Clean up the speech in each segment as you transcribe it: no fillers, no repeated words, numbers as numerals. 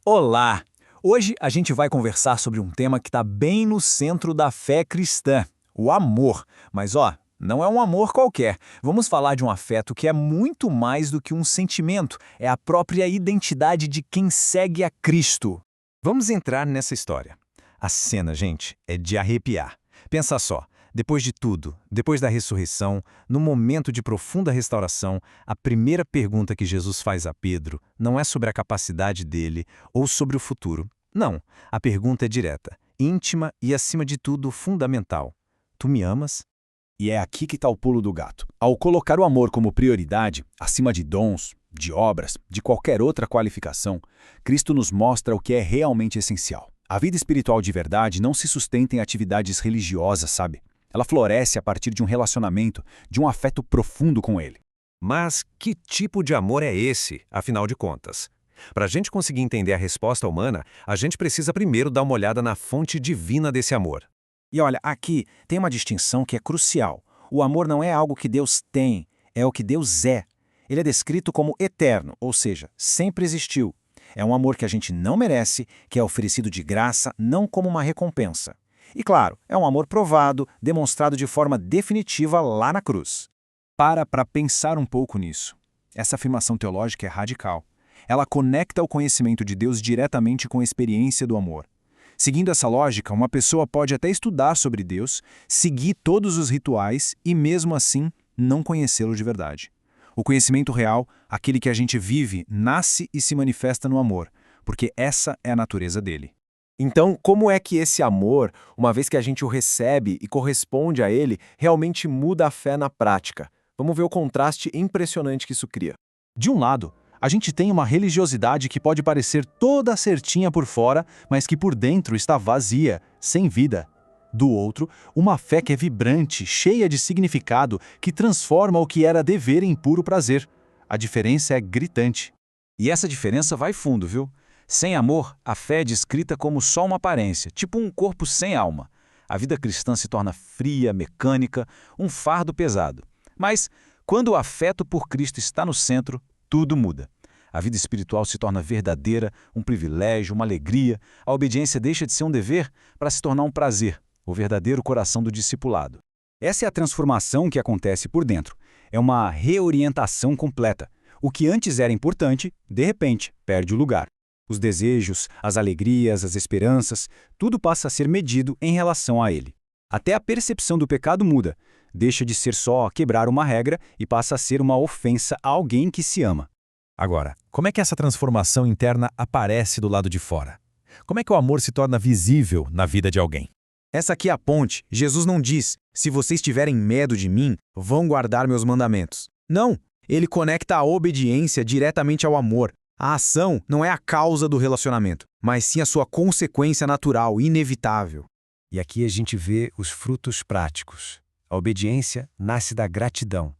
Olá! Hoje a gente vai conversar sobre um tema que está bem no centro da fé cristã, o amor. Mas não é um amor qualquer. Vamos falar de um afeto que é muito mais do que um sentimento, é a própria identidade de quem segue a Cristo. Vamos entrar nessa história. A cena, gente, é de arrepiar. Pensa só, depois de tudo, depois da ressurreição, no momento de profunda restauração, a primeira pergunta que Jesus faz a Pedro não é sobre a capacidade dele ou sobre o futuro. Não, a pergunta é direta, íntima e, acima de tudo, fundamental. Tu me amas? E é aqui que está o pulo do gato. Ao colocar o amor como prioridade, acima de dons, de obras, de qualquer outra qualificação, Cristo nos mostra o que é realmente essencial. A vida espiritual de verdade não se sustenta em atividades religiosas, sabe? Ela floresce a partir de um relacionamento, de um afeto profundo com Ele. Mas que tipo de amor é esse, afinal de contas? Para a gente conseguir entender a resposta humana, a gente precisa primeiro dar uma olhada na fonte divina desse amor. E olha, aqui tem uma distinção que é crucial. O amor não é algo que Deus tem, é o que Deus é. Ele é descrito como eterno, ou seja, sempre existiu. É um amor que a gente não merece, que é oferecido de graça, não como uma recompensa. E claro, é um amor provado, demonstrado de forma definitiva lá na cruz. Para pensar um pouco nisso. Essa afirmação teológica é radical. Ela conecta o conhecimento de Deus diretamente com a experiência do amor. Seguindo essa lógica, uma pessoa pode até estudar sobre Deus, seguir todos os rituais e, mesmo assim, não conhecê-lo de verdade. O conhecimento real, aquele que a gente vive, nasce e se manifesta no amor, porque essa é a natureza dele. Então, como é que esse amor, uma vez que a gente o recebe e corresponde a ele, realmente muda a fé na prática? Vamos ver o contraste impressionante que isso cria. De um lado, a gente tem uma religiosidade que pode parecer toda certinha por fora, mas que por dentro está vazia, sem vida. Do outro, uma fé que é vibrante, cheia de significado, que transforma o que era dever em puro prazer. A diferença é gritante. E essa diferença vai fundo, viu? Sem amor, a fé é descrita como só uma aparência, tipo um corpo sem alma. A vida cristã se torna fria, mecânica, um fardo pesado. Mas, quando o afeto por Cristo está no centro, tudo muda. A vida espiritual se torna verdadeira, um privilégio, uma alegria. A obediência deixa de ser um dever para se tornar um prazer, o verdadeiro coração do discipulado. Essa é a transformação que acontece por dentro. É uma reorientação completa. O que antes era importante, de repente, perde o lugar. Os desejos, as alegrias, as esperanças, tudo passa a ser medido em relação a ele. Até a percepção do pecado muda. Deixa de ser só quebrar uma regra e passa a ser uma ofensa a alguém que se ama. Agora, como é que essa transformação interna aparece do lado de fora? Como é que o amor se torna visível na vida de alguém? Essa aqui é a ponte. Jesus não diz, se vocês tiverem medo de mim, vão guardar meus mandamentos. Não, ele conecta a obediência diretamente ao amor. A ação não é a causa do relacionamento, mas sim a sua consequência natural, inevitável. E aqui a gente vê os frutos práticos. A obediência nasce da gratidão.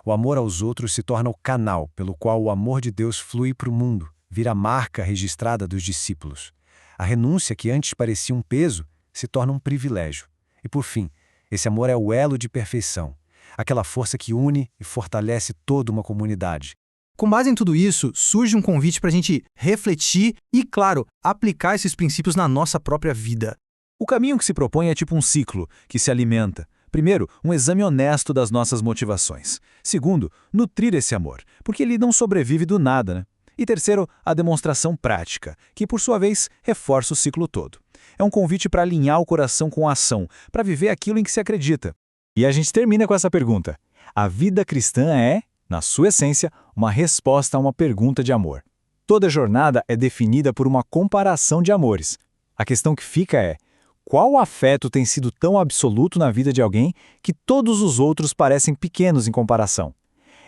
O amor aos outros se torna o canal pelo qual o amor de Deus flui para o mundo, vira a marca registrada dos discípulos. A renúncia que antes parecia um peso se torna um privilégio. E por fim, esse amor é o elo de perfeição, aquela força que une e fortalece toda uma comunidade. Com base em tudo isso, surge um convite para a gente refletir e, claro, aplicar esses princípios na nossa própria vida. O caminho que se propõe é tipo um ciclo, que se alimenta. Primeiro, um exame honesto das nossas motivações. Segundo, nutrir esse amor, porque ele não sobrevive do nada, né? E terceiro, a demonstração prática, que por sua vez reforça o ciclo todo. É um convite para alinhar o coração com a ação, para viver aquilo em que se acredita. E a gente termina com essa pergunta. A vida cristã é, na sua essência, uma resposta a uma pergunta de amor. Toda jornada é definida por uma comparação de amores. A questão que fica é, qual afeto tem sido tão absoluto na vida de alguém que todos os outros parecem pequenos em comparação?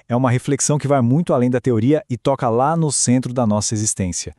É uma reflexão que vai muito além da teoria e toca lá no centro da nossa existência.